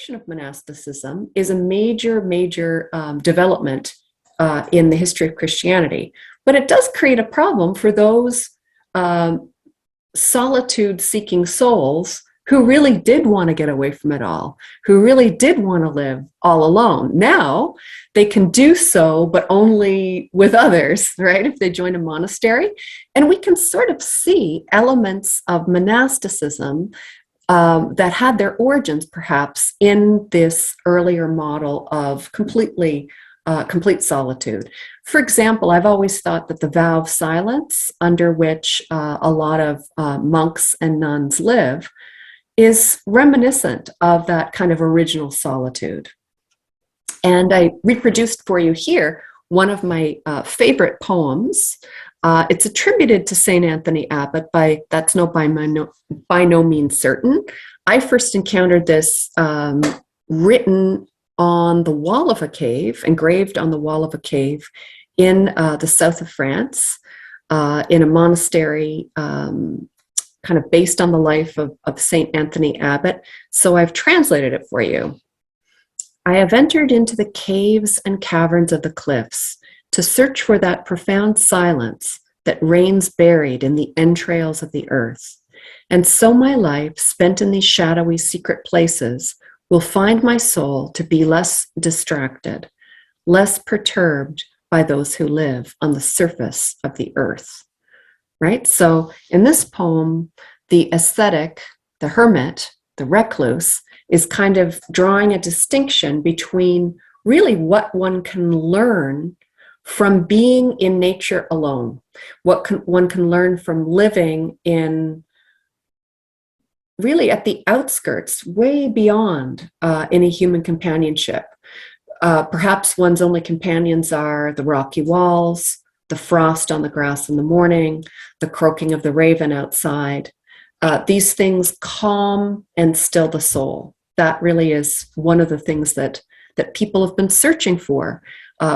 introduction of monasticism is a major development in the history of Christianity. But it does create a problem for those solitude-seeking souls who really did want to get away from it all, who really did want to live all alone. Now they can do so, but only with others, right? If they join a monastery. And we can sort of see elements of monasticism that had their origins perhaps in this earlier model of complete solitude. For example, I've always thought that the vow of silence, under which a lot of monks and nuns live, is reminiscent of that kind of original solitude. And I reproduced for you here one of my favorite poems. It's attributed to St. Anthony Abbot, that's by no means certain. I first encountered this written on the wall of a cave, engraved on the wall of a cave in the south of France, in a monastery kind of based on the life of St. Anthony Abbot. So I've translated it for you. I have entered into the caves and caverns of the cliffs to search for that profound silence that reigns buried in the entrails of the earth. And so my life, spent in these shadowy secret places, will find my soul to be less distracted, less perturbed by those who live on the surface of the earth. Right? So in this poem, the ascetic, the hermit, the recluse, is kind of drawing a distinction between really what one can learn from being in nature alone, one can learn from living in really at the outskirts, way beyond any human companionship. Perhaps one's only companions are the rocky walls, the frost on the grass in the morning, the croaking of the raven outside. These things calm and still the soul. That really is one of the things that people have been searching for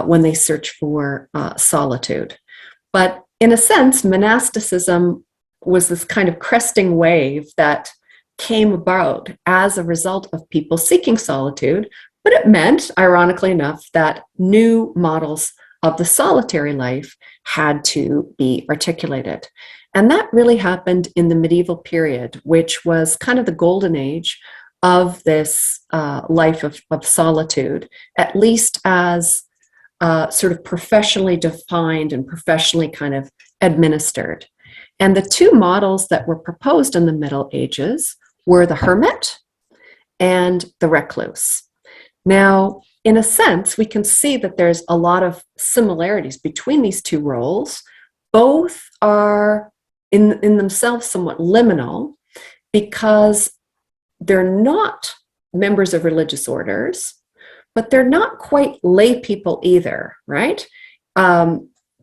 when they search for solitude. But in a sense, monasticism was this kind of cresting wave that came about as a result of people seeking solitude, but it meant, ironically enough, that new models of the solitary life had to be articulated. And that really happened in the medieval period, which was kind of the golden age of this life of solitude, at least as sort of professionally defined and professionally kind of administered. And the two models that were proposed in the Middle Ages were the hermit and the recluse. Now, in a sense, we can see that there's a lot of similarities between these two roles. Both are in themselves somewhat liminal because they're not members of religious orders, but they're not quite lay people either, right?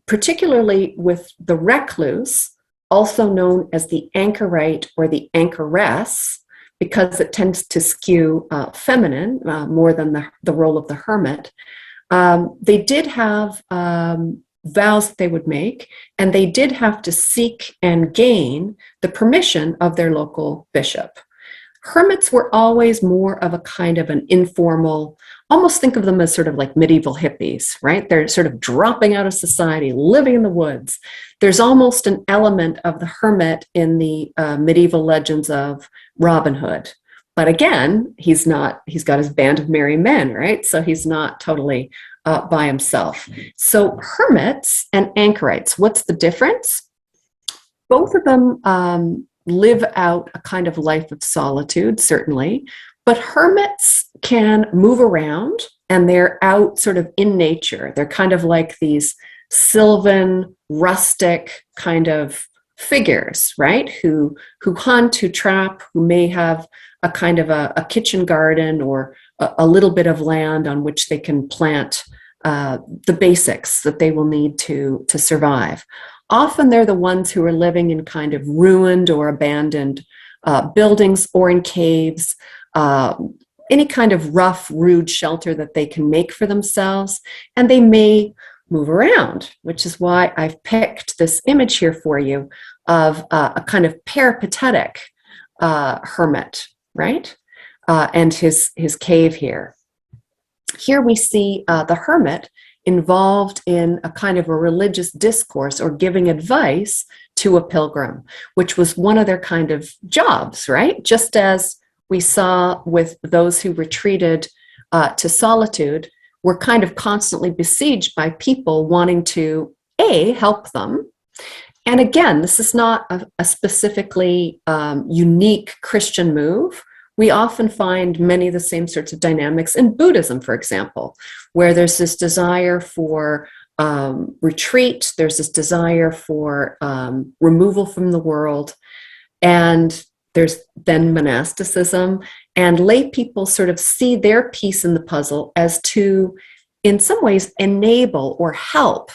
Particularly with the recluse, also known as the anchorite or the anchoress, because it tends to skew feminine more than the role of the hermit. They did have vows that they would make, and they did have to seek and gain the permission of their local bishop. Hermits were always more of a kind of an informal, almost think of them as sort of like medieval hippies, right? They're sort of dropping out of society, living in the woods. There's almost an element of the hermit in the medieval legends of Robin Hood. But again, he's got his band of merry men, right? So he's not totally by himself. So hermits and anchorites, what's the difference? Both of them live out a kind of life of solitude, certainly, but hermits can move around and they're out sort of in nature. They're kind of like these sylvan, rustic kind of figures, right? Who hunt, who trap, who may have a kind of a kitchen garden or a little bit of land on which they can plant the basics that they will need to survive. Often they're the ones who are living in kind of ruined or abandoned buildings or in caves, any kind of rough, rude shelter that they can make for themselves, and they may move around, which is why I've picked this image here for you of a kind of peripatetic hermit, right? and his cave here. Here we see the hermit involved in a kind of a religious discourse or giving advice to a pilgrim, which was one of their kind of jobs, right? Just as we saw with those who retreated to solitude, were kind of constantly besieged by people wanting to, help them. And again, this is not a specifically unique Christian move. We often find many of the same sorts of dynamics in Buddhism, for example, where there's this desire for retreat, there's this desire for removal from the world, and there's then monasticism, and lay people sort of see their piece in the puzzle as to, in some ways, enable or help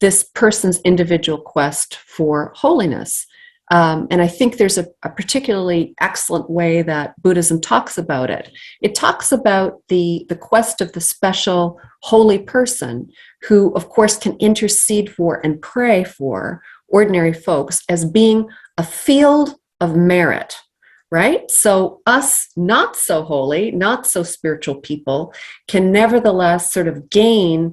this person's individual quest for holiness. And I think there's a particularly excellent way that Buddhism talks about it. It talks about the quest of the special holy person who, of course, can intercede for and pray for ordinary folks as being a field of merit, right? So us not so holy, not so spiritual people can nevertheless sort of do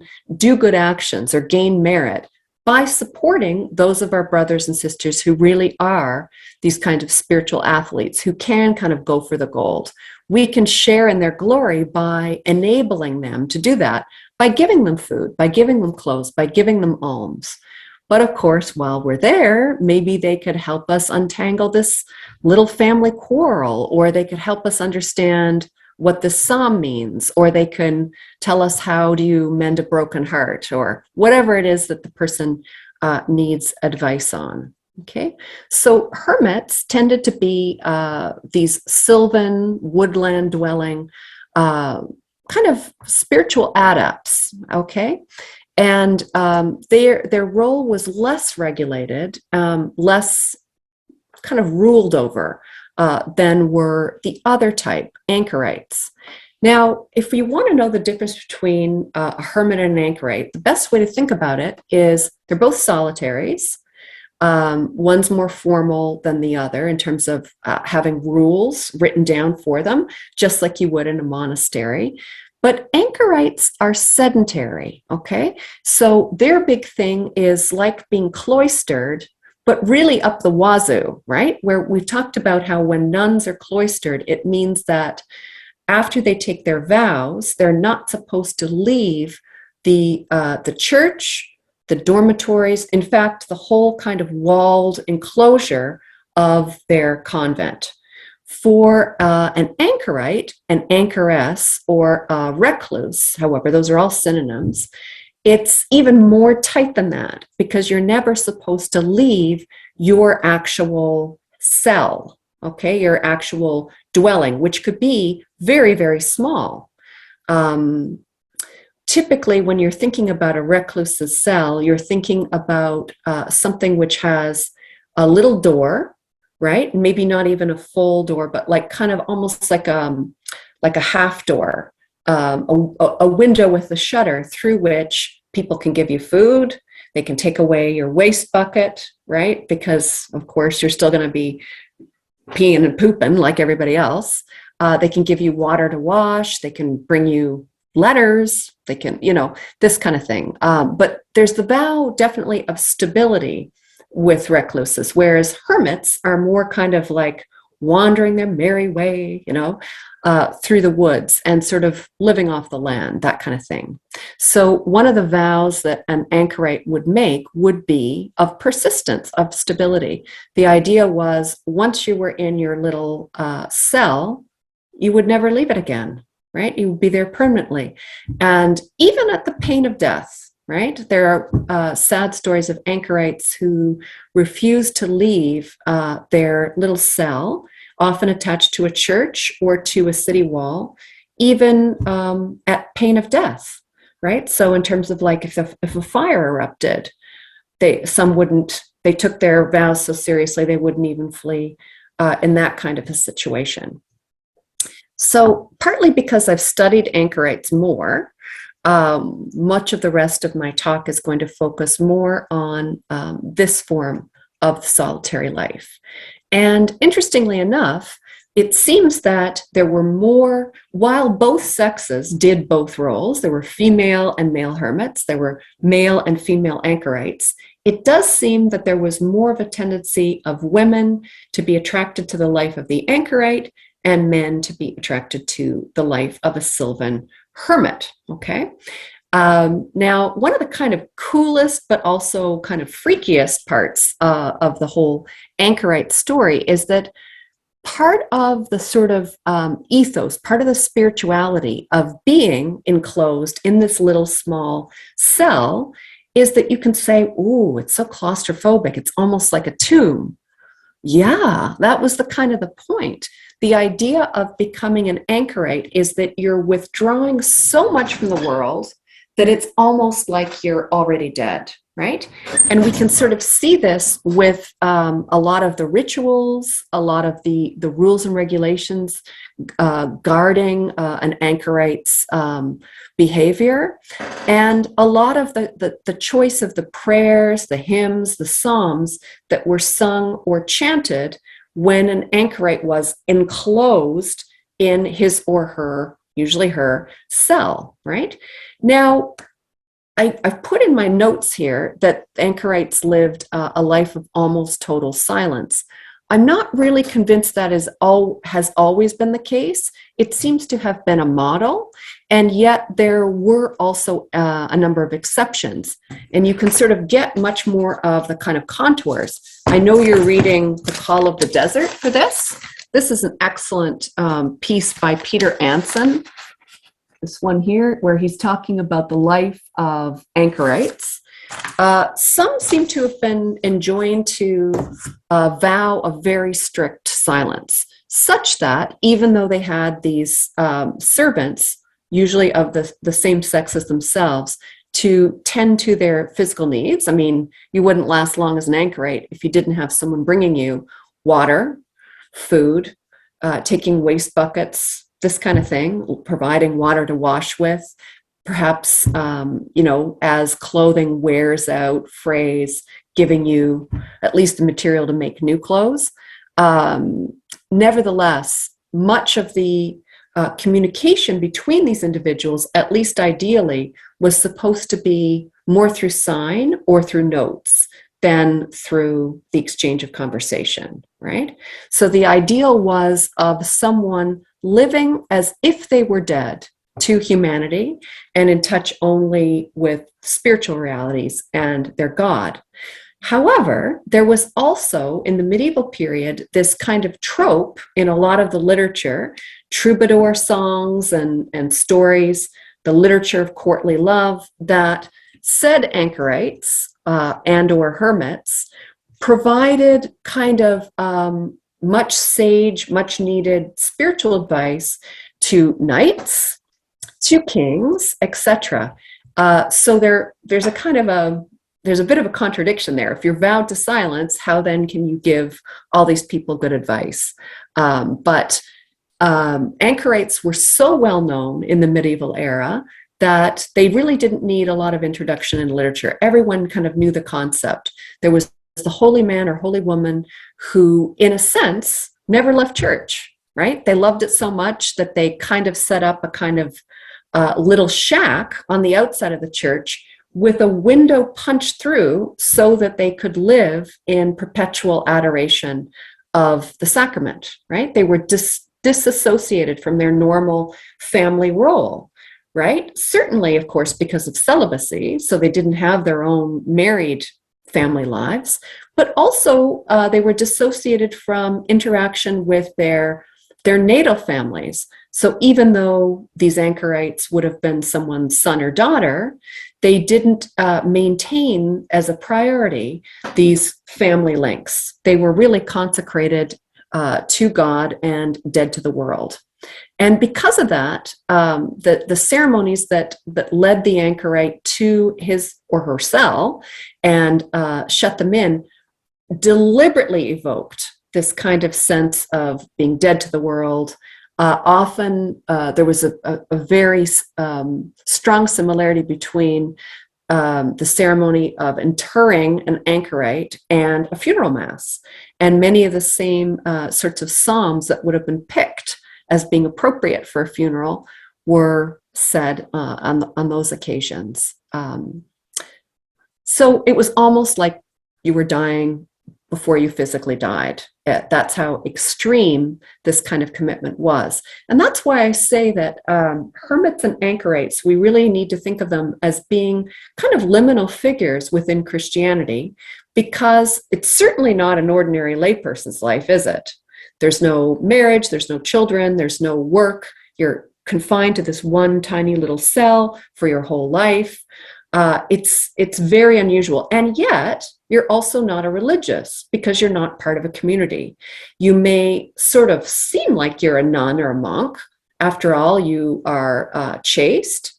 good actions or gain merit by supporting those of our brothers and sisters who really are these kind of spiritual athletes who can kind of go for the gold. We can share in their glory by enabling them to do that, by giving them food, by giving them clothes, by giving them alms. But of course, while we're there, maybe they could help us untangle this little family quarrel, or they could help us understand what the psalm means, or they can tell us how do you mend a broken heart, or whatever it is that the person needs advice on. Okay, so hermits tended to be these sylvan, woodland dwelling, kind of spiritual adepts. Okay, and their role was less regulated, less kind of ruled over than were the other type, anchorites. Now, if you want to know the difference between a hermit and an anchorite, the best way to think about it is they're both solitaries. One's more formal than the other in terms of having rules written down for them, just like you would in a monastery. But anchorites are sedentary, okay? So their big thing is like being cloistered, but really up the wazoo, right? Where we've talked about how when nuns are cloistered, it means that after they take their vows, they're not supposed to leave the church, the dormitories, in fact, the whole kind of walled enclosure of their convent. For an anchorite, an anchoress, or a recluse, however, those are all synonyms, it's even more tight than that because you're never supposed to leave your actual cell, okay, your actual dwelling, which could be very, very small. Typically, when you're thinking about a recluse's cell, you're thinking about something which has a little door, right? Maybe not even a full door, but like kind of almost like a half door, a window with a shutter through which people can give you food. They can take away your waste bucket, right? Because, of course, you're still going to be peeing and pooping like everybody else. They can give you water to wash. They can bring you letters. They can, this kind of thing. But there's the vow definitely of stability with recluses, whereas hermits are more kind of like wandering their merry way, through the woods and sort of living off the land, that kind of thing. So one of the vows that an anchorite would make would be of persistence, of stability. The idea was once you were in your little cell, you would never leave it again, right? You would be there permanently. And even at the pain of death, right? There are sad stories of anchorites who refuse to leave their little cell, often attached to a church or to a city wall, even at pain of death, right? So in terms of like if a fire erupted, they took their vows so seriously they wouldn't even flee in that kind of a situation. So partly because I've studied anchorites more, much of the rest of my talk is going to focus more on this form of solitary life. And interestingly enough, it seems that there were more, while both sexes did both roles, there were female and male hermits, there were male and female anchorites. It does seem that there was more of a tendency of women to be attracted to the life of the anchorite and men to be attracted to the life of a sylvan hermit. Okay. Now, one of the kind of coolest, but also kind of freakiest parts of the whole anchorite story is that part of the sort of ethos, part of the spirituality of being enclosed in this little small cell is that you can say, ooh, it's so claustrophobic. It's almost like a tomb. Yeah, that was the kind of the point. The idea of becoming an anchorite is that you're withdrawing so much from the world that it's almost like you're already dead, right? And we can sort of see this with a lot of the rituals, a lot of the rules and regulations guarding an anchorite's behavior, and a lot of the choice of the prayers, the hymns, the psalms that were sung or chanted when an anchorite was enclosed in his or her, usually her, cell, right? Now, I've put in my notes here that anchorites lived a life of almost total silence. I'm not really convinced that has always been the case. It seems to have been a model, and yet there were also a number of exceptions. And you can sort of get much more of the kind of contours. I know you're reading The Call of the Desert for this. This is an excellent piece by Peter Anson, this one here, where he's talking about the life of anchorites. Some seem to have been enjoined to vow a very strict silence, such that even though they had these servants, usually of the same sex as themselves, to tend to their physical needs. I mean, you wouldn't last long as an anchorite if you didn't have someone bringing you water, food, taking waste buckets, this kind of thing, providing water to wash with, perhaps, as clothing wears out, frays, giving you at least the material to make new clothes. Nevertheless, much of the communication between these individuals, at least ideally, was supposed to be more through sign or through notes than through the exchange of conversation, right? So the ideal was of someone living as if they were dead to humanity and in touch only with spiritual realities and their God. However, there was also in the medieval period this kind of trope in a lot of the literature, troubadour songs and stories, the literature of courtly love, that said anchorites and or hermits provided kind of much sage, much needed spiritual advice to knights, to kings, etc. So there's a kind of there's a bit of a contradiction there. If you're vowed to silence, how then can you give all these people good advice? But anchorites were so well known in the medieval era that they really didn't need a lot of introduction in literature. Everyone kind of knew the concept. There was the holy man or holy woman who, in a sense, never left church, right? They loved it so much that they kind of set up a kind of little shack on the outside of the church with a window punched through so that they could live in perpetual adoration of the sacrament, right? They were disassociated from their normal family role, right? Certainly, of course, because of celibacy, so they didn't have their own married family lives, but also they were dissociated from interaction with their natal families. So even though these anchorites would have been someone's son or daughter, they didn't maintain as a priority these family links. They were really consecrated to God and dead to the world. And because of that, the ceremonies that led the anchorite to his or her cell and shut them in deliberately evoked this kind of sense of being dead to the world. Often there was a very strong similarity between the ceremony of interring an anchorite and a funeral mass. And many of the same sorts of psalms that would have been picked as being appropriate for a funeral were said on those occasions. So it was almost like you were dying before you physically died. That's how extreme this kind of commitment was. And that's why I say that hermits and anchorites, we really need to think of them as being kind of liminal figures within Christianity, because it's certainly not an ordinary layperson's life, is it? There's no marriage, there's no children, there's no work. You're confined to this one tiny little cell for your whole life. It's very unusual. And yet, you're also not a religious, because you're not part of a community. You may sort of seem like you're a nun or a monk. After all, you are chaste,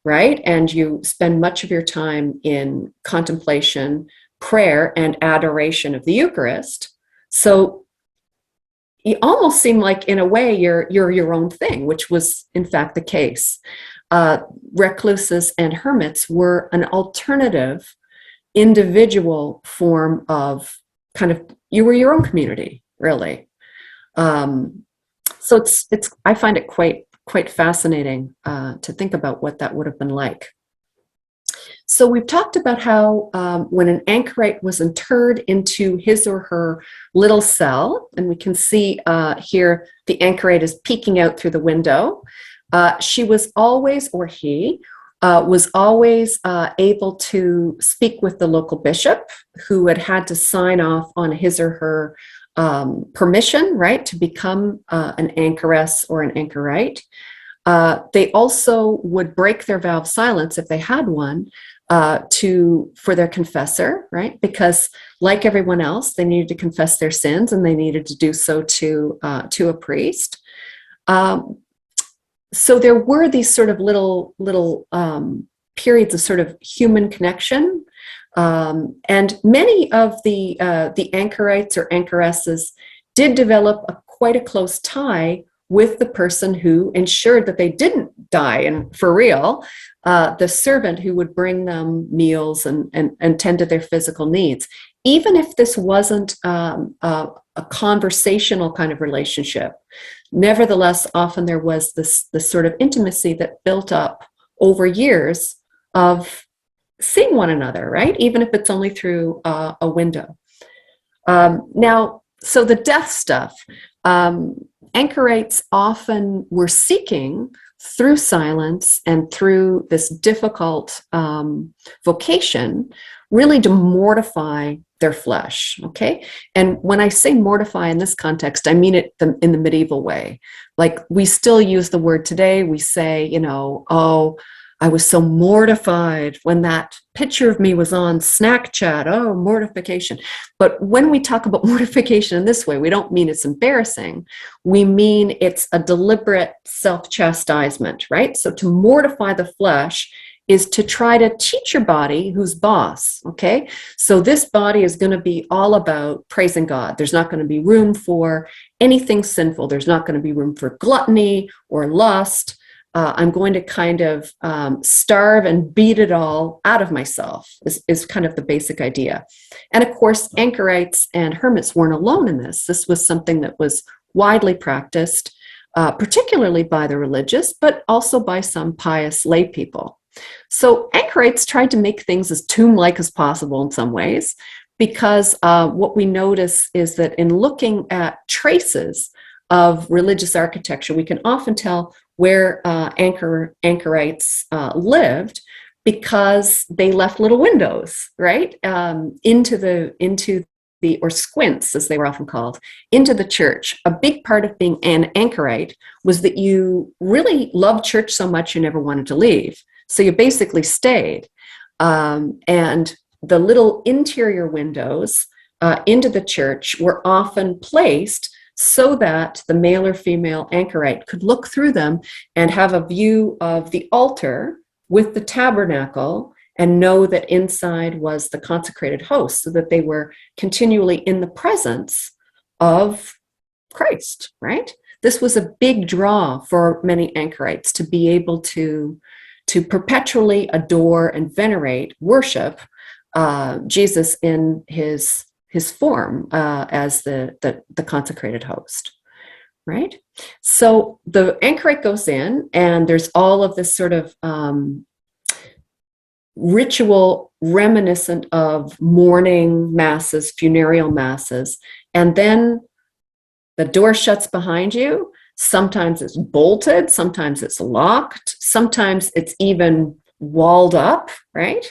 right? And you spend much of your time in contemplation, prayer, and adoration of the Eucharist. So you almost seem like, in a way, you're your own thing, which was, in fact, the case. Recluses and hermits were an alternative individual form of kind of, you were your own community, really. So it's I find it quite fascinating to think about what that would have been like. So we've talked about how when an anchorite was interred into his or her little cell, and we can see here the anchorite is peeking out through the window. She was always, or he, was always able to speak with the local bishop, who had to sign off on his or her permission, right, to become an anchoress or an anchorite. They also would break their vow of silence, if they had one, for their confessor, right? Because, like everyone else, they needed to confess their sins, and they needed to do so to a priest. So there were these sort of little periods of sort of human connection, and many of the anchorites or anchoresses did develop quite a close tie with the person who ensured that they didn't die, and for real, the servant who would bring them meals and tend to their physical needs. Even if this wasn't a conversational kind of relationship, nevertheless, often there was this sort of intimacy that built up over years of seeing one another, right? Even if it's only through a window. Now, so the death stuff, anchorites often were seeking, through silence and through this difficult vocation, really to mortify their flesh, okay? And when I say mortify in this context, I mean it in the medieval way. Like, we still use the word today. We say, oh, I was so mortified when that picture of me was on Snack Chat. Oh, mortification. But when we talk about mortification in this way, we don't mean it's embarrassing. We mean it's a deliberate self-chastisement, right? So to mortify the flesh is to try to teach your body who's boss, okay? So this body is going to be all about praising God. There's not going to be room for anything sinful. There's not going to be room for gluttony or lust. I'm going to kind of starve and beat it all out of myself, is kind of the basic idea. And of course, anchorites and hermits weren't alone in this. This was something that was widely practiced, particularly by the religious, but also by some pious lay people. So anchorites tried to make things as tomb-like as possible in some ways, because what we notice is that in looking at traces of religious architecture, we can often tell where anchorites lived, because they left little windows, right, into the, or squints, as they were often called, into the church. A big part of being an anchorite was that you really loved church so much you never wanted to leave. So you basically stayed. And the little interior windows into the church were often placed so that the male or female anchorite could look through them and have a view of the altar with the tabernacle, and know that inside was the consecrated host, so that they were continually in the presence of Christ, right? This was a big draw for many anchorites, to be able to to perpetually adore and venerate, worship Jesus in his form as the consecrated host. Right? So the anchorite goes in, and there's all of this sort of ritual reminiscent of mourning masses, funereal masses, and then the door shuts behind you. Sometimes it's bolted, sometimes it's locked, sometimes it's even walled up, right?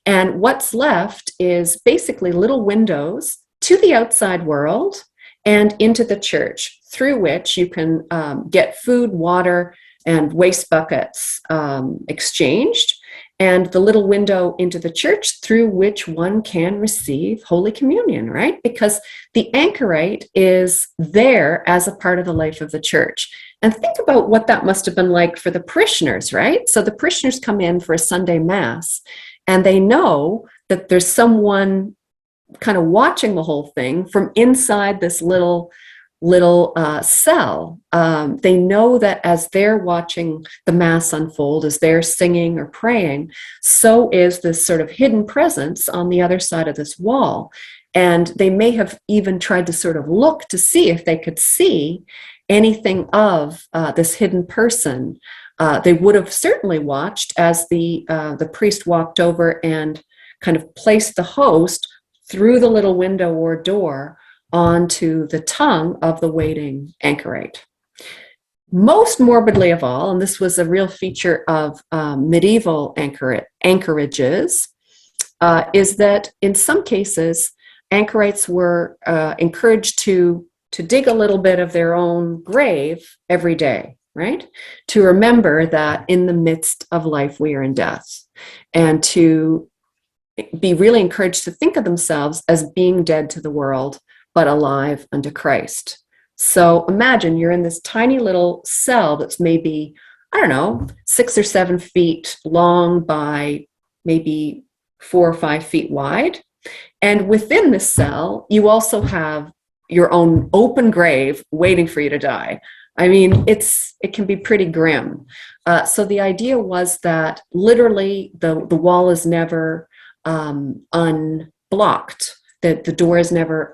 And what's left is basically little windows to the outside world and into the church, through which you can get food, water, and waste buckets exchanged, and the little window into the church through which one can receive Holy Communion, right? Because the anchorite is there as a part of the life of the church. And think about what that must have been like for the parishioners, right? So the parishioners come in for a Sunday Mass, and they know that there's someone kind of watching the whole thing from inside this little cell. They know that as they're watching the Mass unfold, as they're singing or praying, so is this sort of hidden presence on the other side of this wall. And they may have even tried to sort of look to see if they could see anything of this hidden person. They would have certainly watched as the priest walked over and kind of placed the host through the little window or door onto the tongue of the waiting anchorite. Most morbidly of all, and this was a real feature of medieval anchorages, is that in some cases, anchorites were encouraged to dig a little bit of their own grave every day, right? To remember that in the midst of life, we are in death, and to be really encouraged to think of themselves as being dead to the world, but alive unto Christ. So imagine you're in this tiny little cell that's maybe, 6 or 7 feet long by maybe 4 or 5 feet wide. And within this cell, you also have your own open grave waiting for you to die. I mean, it can be pretty grim. So the idea was that literally the wall is never unblocked, that the door is never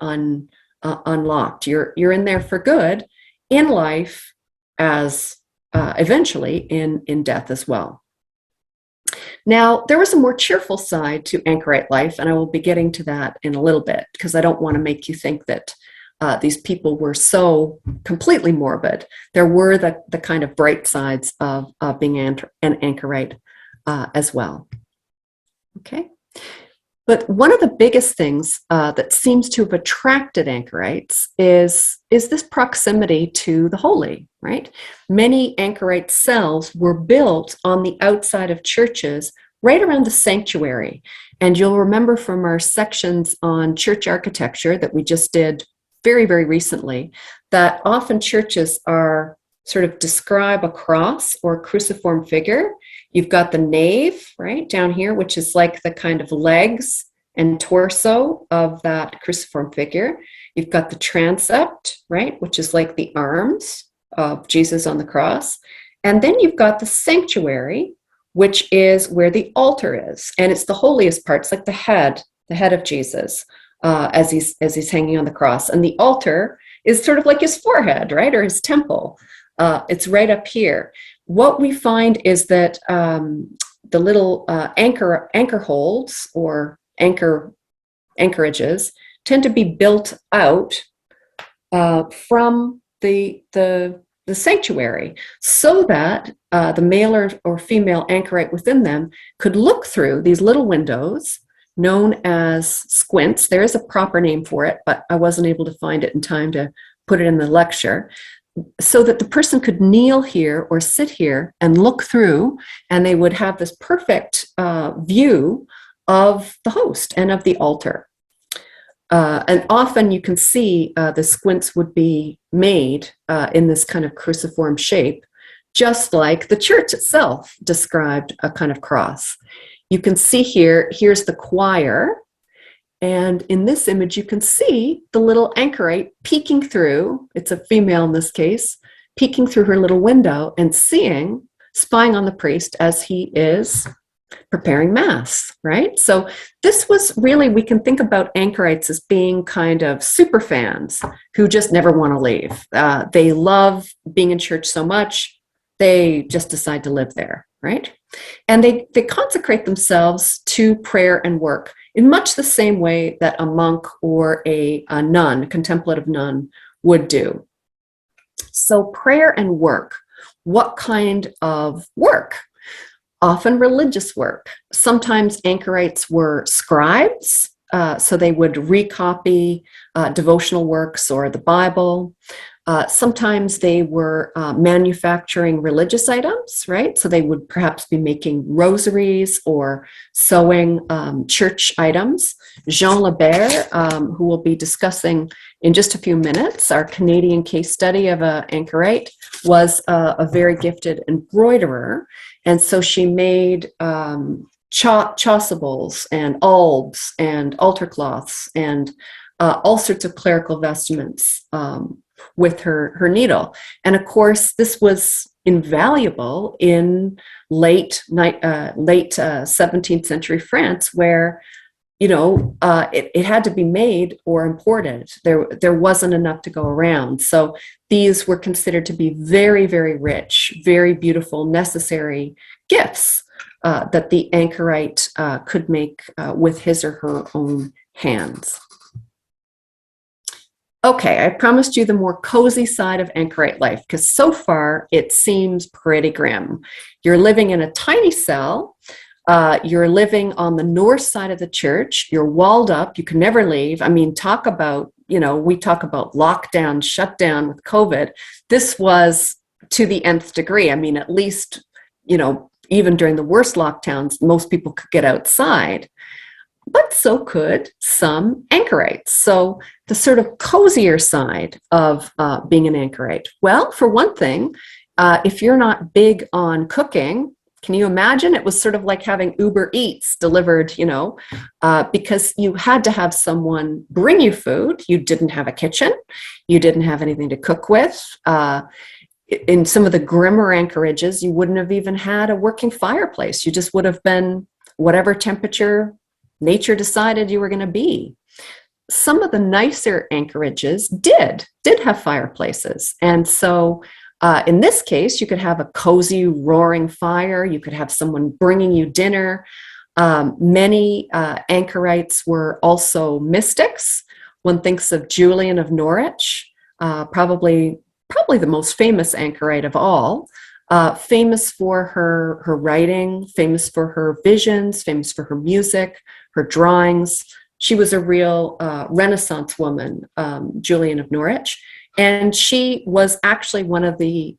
unlocked. You're in there for good in life, as eventually in death as well. Now, there was a more cheerful side to anchorite life, and I will be getting to that in a little bit, because I don't want to make you think that these people were so completely morbid. There were the kind of bright sides of being an anchorite as well. Okay. But one of the biggest things that seems to have attracted anchorites is this proximity to the holy, right? Many anchorite cells were built on the outside of churches right around the sanctuary. And you'll remember from our sections on church architecture that we just did very, very recently, that often churches are sort of describe a cross or cruciform figure. You've got the nave, right, down here, which is like the kind of legs and torso of that cruciform figure. You've got the transept, right, which is like the arms of Jesus on the cross. And then you've got the sanctuary, which is where the altar is. And it's the holiest part. It's like the head of Jesus as he's hanging on the cross. And the altar is sort of like his forehead, right, or his temple. It's right up here. What we find is that the little anchor holds or anchorages tend to be built out from the sanctuary, so that the male or female anchorite within them could look through these little windows known as squints. There is a proper name for it, but I wasn't able to find it in time to put it in the lecture, so that the person could kneel here or sit here and look through, and they would have this perfect view of the host and of the altar. And often you can see the squints would be made in this kind of cruciform shape, just like the church itself described a kind of cross. You can see here's the choir. And in this image, you can see the little anchorite peeking through, it's a female in this case, peeking through her little window and seeing spying on the priest as he is preparing Mass, right? So this was really, we can think about anchorites as being kind of super fans who just never want to leave. They love being in church so much, they just decide to live there, right? And they consecrate themselves to prayer and work in much the same way that a monk or a nun, a contemplative nun, would do. So prayer and work, what kind of work? Often religious work. Sometimes anchorites were scribes, so they would recopy devotional works or the Bible. Sometimes they were manufacturing religious items, right? So they would perhaps be making rosaries or sewing church items. Jean Lebert, who we'll be discussing in just a few minutes, our Canadian case study of an anchorite, was a very gifted embroiderer. And so she made chasubles and albs and altar cloths and all sorts of clerical vestments with her needle. And of course, this was invaluable in late 17th century France, where it had to be made or imported. There wasn't enough to go around. So these were considered to be very, very rich, very beautiful, necessary gifts that the anchorite could make with his or her own hands. Okay, I promised you the more cozy side of anchorite life, because so far it seems pretty grim. You're living in a tiny cell. You're living on the north side of the church. You're walled up. You can never leave. I mean, talk about, we talk about lockdown, shutdown with COVID. This was to the nth degree. I mean, at least, even during the worst lockdowns, most people could get outside. But so could some anchorites. So the sort of cozier side of being an anchorite. Well, for one thing, if you're not big on cooking, can you imagine? It was sort of like having Uber Eats delivered, because you had to have someone bring you food. You didn't have a kitchen. You didn't have anything to cook with. In some of the grimmer anchorages, you wouldn't have even had a working fireplace. You just would have been whatever temperature nature decided you were going to be. Some of the nicer anchorages did have fireplaces. And so in this case, you could have a cozy, roaring fire. You could have someone bringing you dinner. Many anchorites were also mystics. One thinks of Julian of Norwich, probably the most famous anchorite of all. Famous for her writing, famous for her visions, famous for her music, her drawings. She was a real Renaissance woman, Julian of Norwich. And she was actually one of the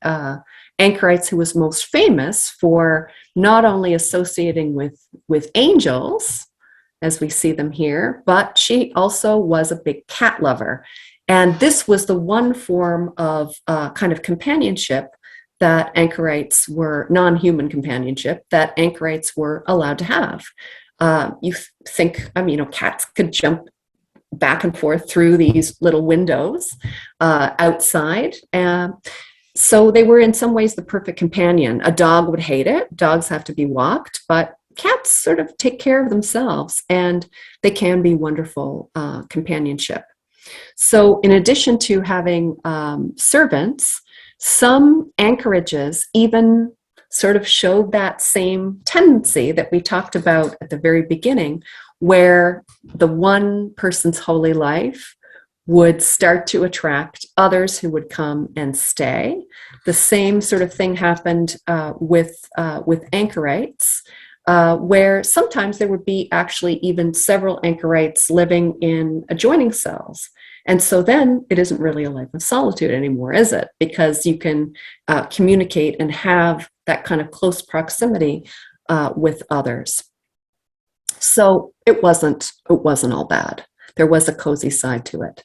anchorites who was most famous for not only associating with angels, as we see them here, but she also was a big cat lover. And this was the one form of kind of companionship that anchorites were, non-human companionship, that anchorites were allowed to have. You think, cats could jump back and forth through these little windows outside. So they were in some ways the perfect companion. A dog would hate it. Dogs have to be walked, but cats sort of take care of themselves, and they can be wonderful companionship. So in addition to having servants, some anchorages even sort of showed that same tendency that we talked about at the very beginning, where the one person's holy life would start to attract others who would come and stay. The same sort of thing happened with anchorites, where sometimes there would be actually even several anchorites living in adjoining cells. And so then it isn't really a life of solitude anymore, is it? Because you can communicate and have that kind of close proximity with others. So it wasn't all bad. There was a cozy side to it.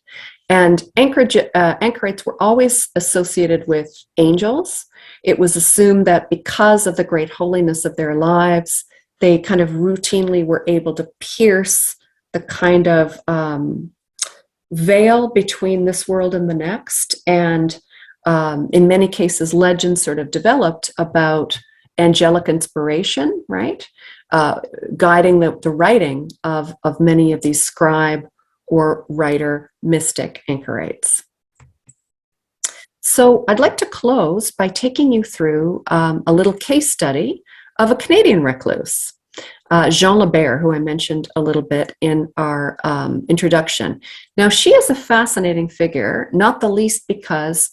And anchorites were always associated with angels. It was assumed that because of the great holiness of their lives, they kind of routinely were able to pierce the kind of veil between this world and the next. And in many cases, legends sort of developed about angelic inspiration, right? Guiding the writing of many of these scribe or writer mystic anchorites. So I'd like to close by taking you through a little case study of a Canadian recluse, Jean Lebert, who I mentioned a little bit in our introduction. Now, she is a fascinating figure, not the least because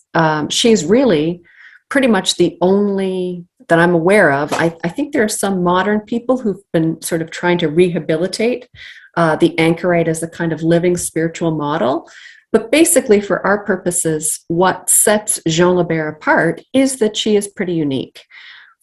she's really pretty much the only that I'm aware of. I think there are some modern people who've been sort of trying to rehabilitate the anchorite as a kind of living spiritual model. But basically, for our purposes, what sets Jean Lebert apart is that she is pretty unique.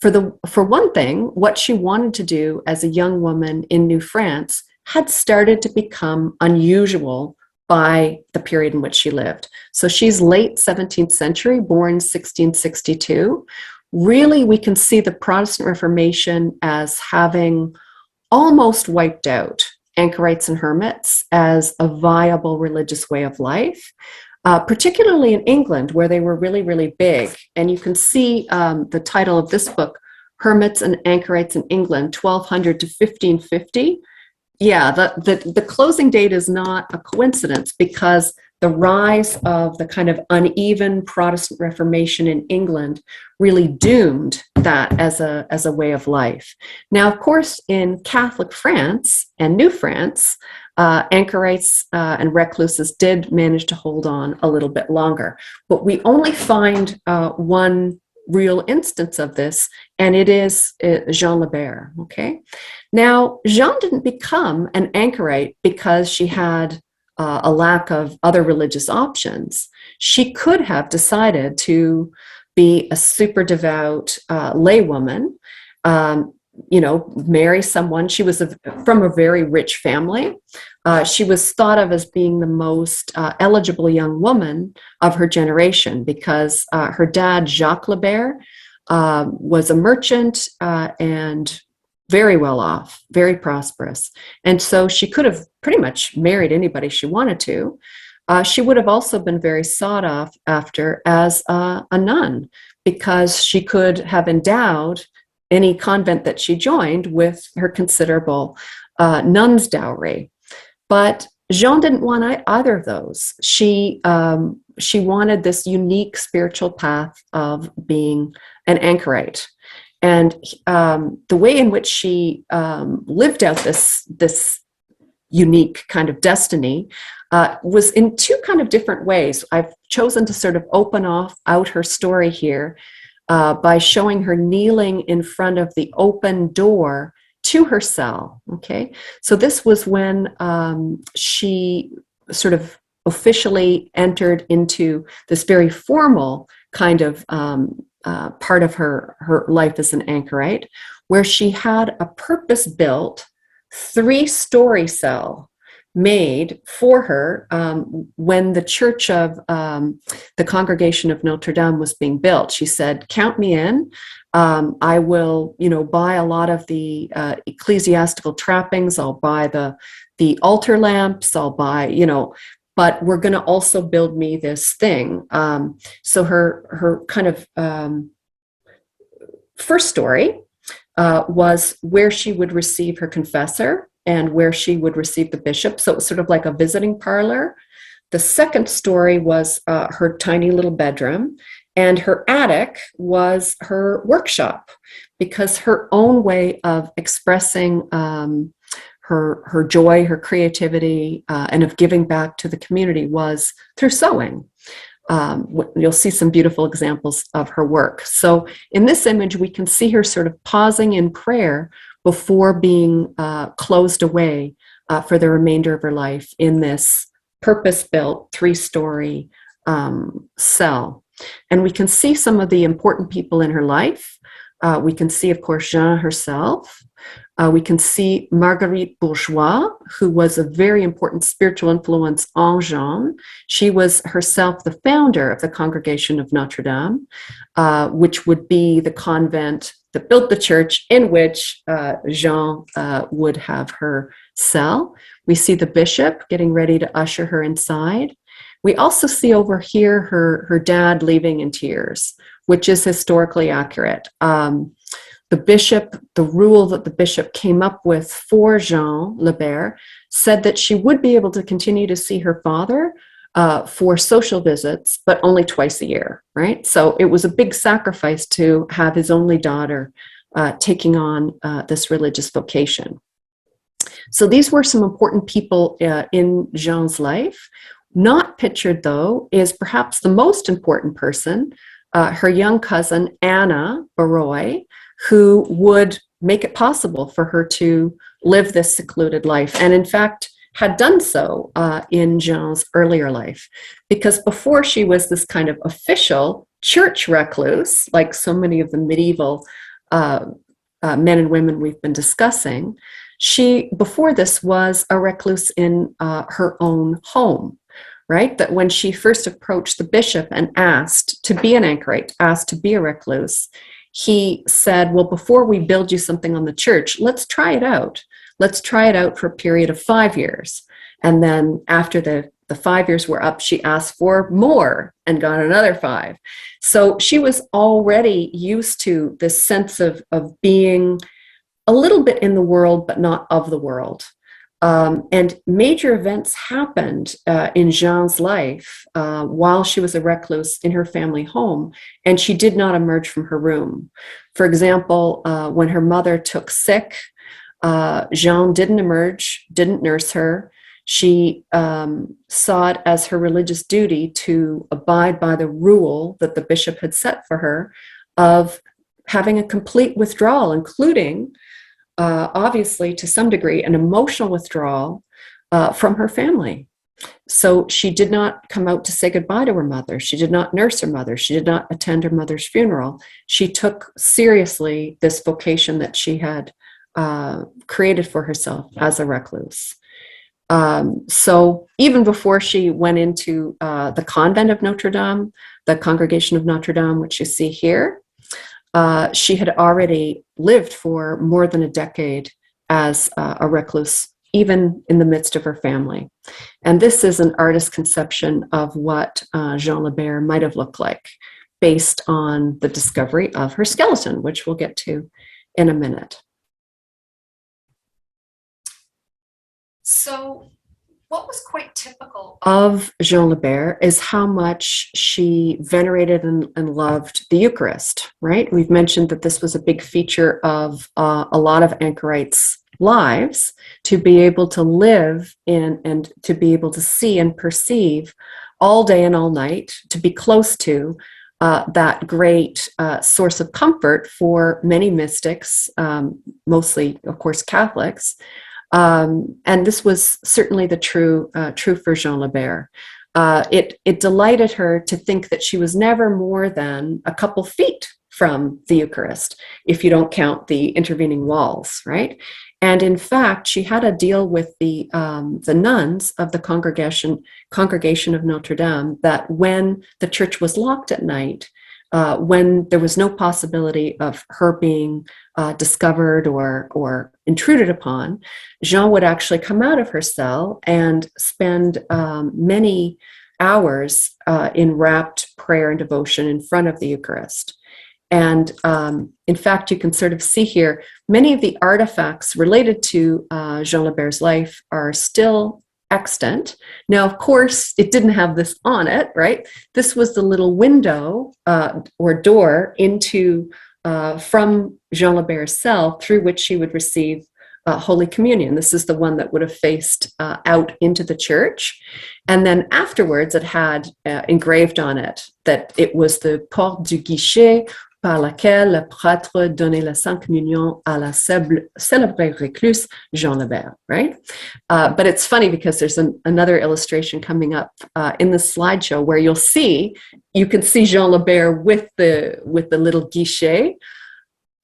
For one thing, what she wanted to do as a young woman in New France had started to become unusual by the period in which she lived. So she's late 17th century, born 1662. Really, we can see the Protestant Reformation as having almost wiped out anchorites and hermits as a viable religious way of life, particularly in England, where they were really, really big. And you can see the title of this book, Hermits and Anchorites in England, 1200 to 1550. Yeah, the closing date is not a coincidence, because the rise of the kind of uneven Protestant Reformation in England really doomed that as a way of life. Now, of course, in Catholic France and New France, anchorites and recluses did manage to hold on a little bit longer. But we only find one real instance of this, and it is Jean Lebert, okay? Now, Jean didn't become an anchorite because she had a lack of other religious options. She could have decided to be a super devout laywoman, marry someone. She was from a very rich family. She was thought of as being the most eligible young woman of her generation, because her dad, Jacques Lebert, was a merchant and very well off, very prosperous. And so she could have pretty much married anybody she wanted to. She would have also been very sought after as a nun, because she could have endowed any convent that she joined with her considerable nun's dowry. But Jean didn't want either of those. She wanted this unique spiritual path of being an anchorite. And the way in which she lived out this unique kind of destiny was in two kind of different ways. I've chosen to sort of open out her story here by showing her kneeling in front of the open door to her cell. Okay, so this was when she sort of officially entered into this very formal kind of part of her life as an anchorite, where she had a purpose-built 3-story cell made for her when the church of the Congregation of Notre Dame was being built. She said, "Count me in. I will, buy a lot of the ecclesiastical trappings. I'll buy the altar lamps. I'll buy, but we're going to also build me this thing." So her kind of first story was where she would receive her confessor and where she would receive the bishop. So it was sort of like a visiting parlor. The second story was her tiny little bedroom, and her attic was her workshop, because her own way of expressing her joy, her creativity, and of giving back to the community was through sewing. You'll see some beautiful examples of her work. So in this image, we can see her sort of pausing in prayer before being closed away for the remainder of her life in this purpose-built 3-story cell. And we can see some of the important people in her life. We can see, of course, Jean herself. We can see Marguerite Bourgeois, who was a very important spiritual influence on Jean. She was herself the founder of the Congregation of Notre Dame, which would be the convent that built the church in which Jean would have her cell. We see the bishop getting ready to usher her inside. We also see over here her dad leaving in tears, which is historically accurate. the bishop, the rule that the bishop came up with for Jean Lebert said that she would be able to continue to see her father for social visits, but only twice a year, right? So it was a big sacrifice to have his only daughter taking on this religious vocation. So these were some important people in Jean's life. Not pictured, though, is perhaps the most important person, her young cousin, Anna Baroy, who would make it possible for her to live this secluded life, and in fact had done so in Jean's earlier life. Because before she was this kind of official church recluse, like so many of the medieval men and women we've been discussing, she, before this, was a recluse in her own home, right? That when she first approached the bishop and asked to be an anchorite, asked to be a recluse, he said, well, before we build you something on the church, let's try it out. Let's try it out for a period of 5 years. And then after the 5 years were up, she asked for more and got another 5. So she was already used to this sense of being a little bit in the world, but not of the world. And major events happened in Jean's life while she was a recluse in her family home, and she did not emerge from her room. For example, when her mother took sick, Jean didn't emerge, didn't nurse her. She saw it as her religious duty to abide by the rule that the bishop had set for her of having a complete withdrawal, including obviously, to some degree, an emotional withdrawal from her family. So she did not come out to say goodbye to her mother. She did not nurse her mother. She did not attend her mother's funeral. She took seriously this vocation that she had created for herself as a recluse. So even before she went into the convent of Notre Dame, the Congregation of Notre Dame, which you see here, she had already lived for more than a decade as a recluse, even in the midst of her family. And this is an artist's conception of what Jean Lebert might have looked like based on the discovery of her skeleton, which we'll get to in a minute. So what was quite typical of Jean Lebert is how much she venerated and loved the Eucharist, right? We've mentioned that this was a big feature of a lot of anchorites' lives, to be able to live in and to be able to see and perceive all day and all night, to be close to that great source of comfort for many mystics, mostly, of course, Catholics. And this was certainly the true for Jean Lebert. It delighted her to think that she was never more than a couple feet from the Eucharist, if you don't count the intervening walls, right? And in fact, she had a deal with the nuns of the Congregation of Notre Dame that when the church was locked at night, when there was no possibility of her being discovered or intruded upon, Jean would actually come out of her cell and spend many hours in rapt prayer and devotion in front of the Eucharist. And in fact, you can sort of see here, many of the artifacts related to Jean Lebert's life are still extant. Now, of course, it didn't have this on it, right? This was the little window or door into from Jean Lebert's cell through which she would receive Holy Communion. This is the one that would have faced out into the church. And then afterwards, it had engraved on it that it was the porte du guichet par laquelle le prêtre donnait la Sainte Communion à la célèbre recluse Jean Lebert, right? But it's funny because there's another illustration coming up in the slideshow where you can see Jean Lebert with the little guichet,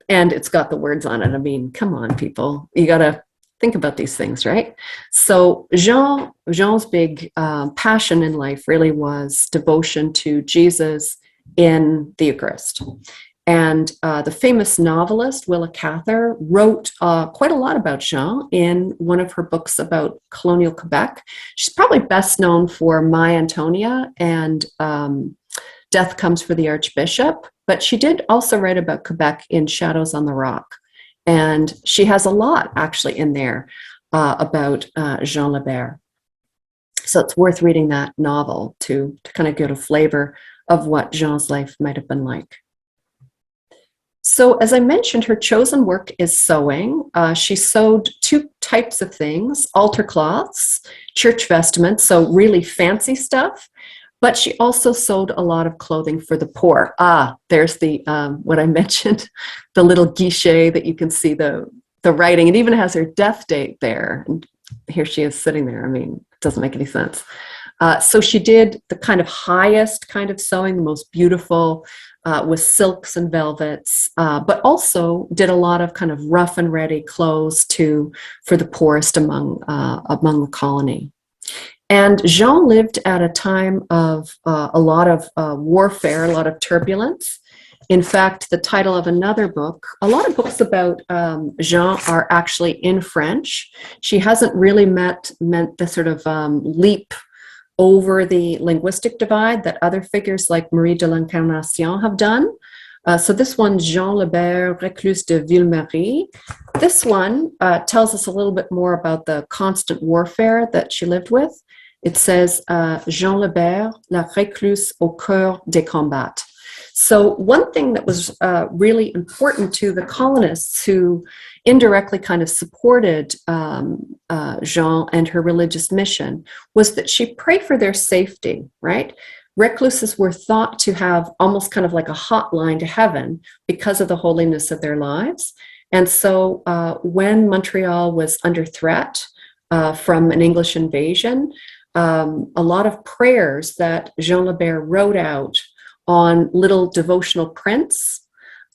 and it's got the words on it. I mean, come on, people. You got to think about these things, right? So Jean's big passion in life really was devotion to Jesus in the Eucharist. And the famous novelist Willa Cather wrote quite a lot about Jean in one of her books about colonial Quebec. She's probably best known for My Antonia and Death Comes for the Archbishop, but she did also write about Quebec in Shadows on the Rock. And she has a lot actually in there about Jean Lebert. So it's worth reading that novel to kind of get a flavor of what Jean's life might have been like. So as I mentioned, her chosen work is sewing. She sewed two types of things: altar cloths, church vestments, so really fancy stuff. But she also sewed a lot of clothing for the poor. There's the what I mentioned, the little guichet that you can see the writing. It even has her death date there. And here she is sitting there. I mean, it doesn't make any sense. So she did the kind of highest kind of sewing, the most beautiful, with silks and velvets, but also did a lot of kind of rough and ready clothes for the poorest among the colony. And Jean lived at a time of a lot of warfare, a lot of turbulence. In fact, the title of another book, a lot of books about Jean are actually in French. She hasn't really meant the sort of leap over the linguistic divide that other figures like Marie de l'Incarnation have done. So this one, Jean Lebert, Recluse de Ville-Marie, this one tells us a little bit more about the constant warfare that she lived with. It says, Jean Lebert, la recluse au cœur des combats. So one thing that was really important to the colonists who indirectly kind of supported Jean and her religious mission was that she prayed for their safety, right? Recluses were thought to have almost kind of like a hotline to heaven because of the holiness of their lives. And so when Montreal was under threat from an English invasion, a lot of prayers that Jean Lebert wrote out on little devotional prints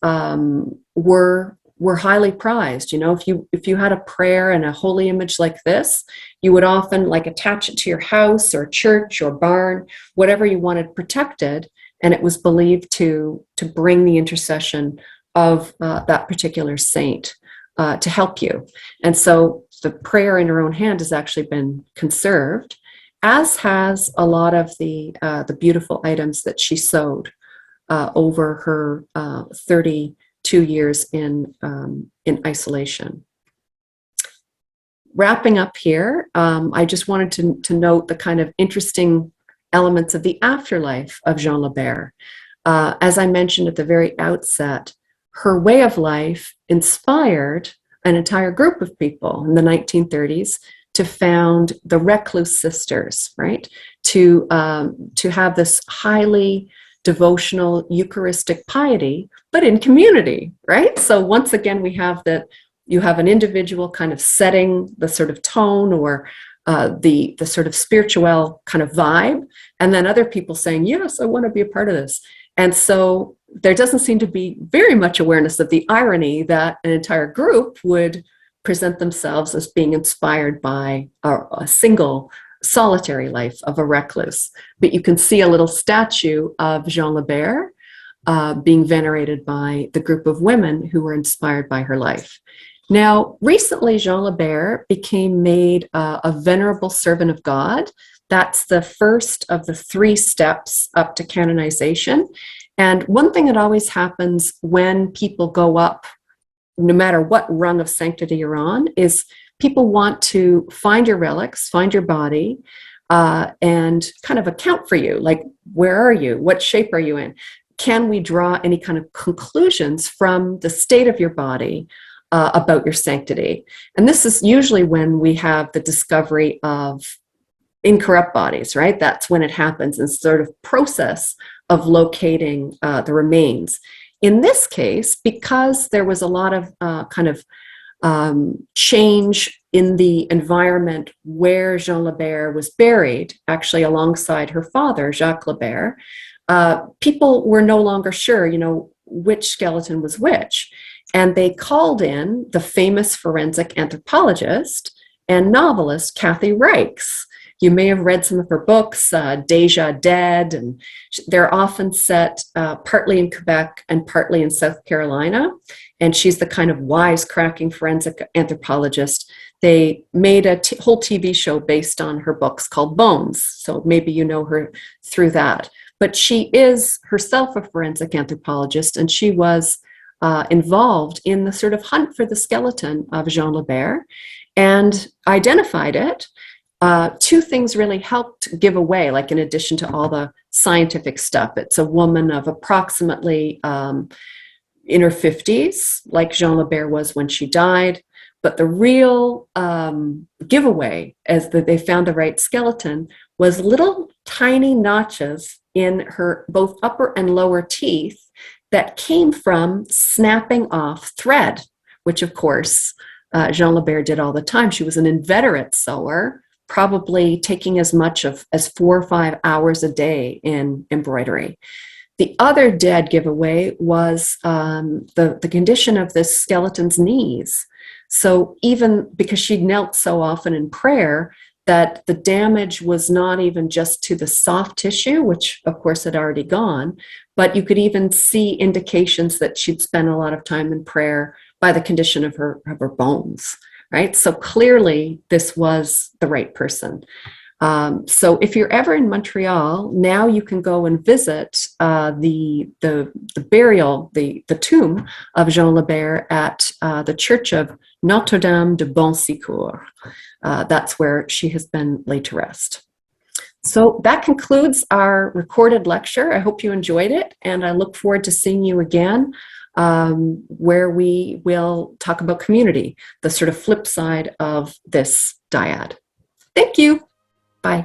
were highly prized. You know, if you had a prayer and a holy image like this, you would often like attach it to your house or church or barn, whatever you wanted protected, and it was believed to bring the intercession of that particular saint to help you. And so the prayer in her own hand has actually been conserved, as has a lot of the beautiful items that she sewed over her 32 years in isolation. Wrapping up here, I just wanted to note the kind of interesting elements of the afterlife of Jean Lebert. As I mentioned at the very outset, her way of life inspired an entire group of people in the 1930s to found the Recluse Sisters, right? To have this highly devotional Eucharistic piety, but in community, right? So once again, we have that you have an individual kind of setting the sort of tone or the sort of spiritual kind of vibe, and then other people saying, yes, I want to be a part of this. And so there doesn't seem to be very much awareness of the irony that an entire group would present themselves as being inspired by a single solitary life of a recluse. But you can see a little statue of Jean Lebert being venerated by the group of women who were inspired by her life. Now, recently, Jean Lebert became made a venerable servant of God. That's the first of the 3 steps up to canonization. And one thing that always happens when people go up, no matter what rung of sanctity you're on, is people want to find your relics, find your body, and kind of account for you. Like, where are you? What shape are you in? Can we draw any kind of conclusions from the state of your body about your sanctity? And this is usually when we have the discovery of incorrupt bodies, right? That's when it happens, in sort of process of locating the remains. In this case, because there was a lot of change in the environment where Jean Lebert was buried, actually alongside her father, Jacques Lebert, people were no longer sure, which skeleton was which. And they called in the famous forensic anthropologist and novelist, Kathy Reichs. You may have read some of her books, Deja Dead, and they're often set partly in Quebec and partly in South Carolina. And she's the kind of wisecracking forensic anthropologist. They made a whole TV show based on her books called Bones. So maybe you know her through that. but she is herself a forensic anthropologist, and she was involved in the sort of hunt for the skeleton of Jean Lebert and identified it. Two things really helped give away, like in addition to all the scientific stuff. It's a woman of approximately in her 50s, like Jean Lebert was when she died. But the real giveaway, as they found the right skeleton, was little tiny notches in her both upper and lower teeth that came from snapping off thread, which of course Jean Lebert did all the time. She was an inveterate sewer, probably taking as much as 4 or 5 hours a day in embroidery. The other dead giveaway was the condition of this skeleton's knees. So even because she knelt so often in prayer, that the damage was not even just to the soft tissue, which of course had already gone, but you could even see indications that she'd spent a lot of time in prayer by the condition of her bones, right? So clearly this was the right person. So if you're ever in Montreal, now you can go and visit the burial, the tomb of Jean Lebert at the Church of Notre-Dame de Bon Secours. That's where she has been laid to rest. So that concludes our recorded lecture. I hope you enjoyed it, and I look forward to seeing you again, where we will talk about community, the sort of flip side of this dyad. Thank you. Bye.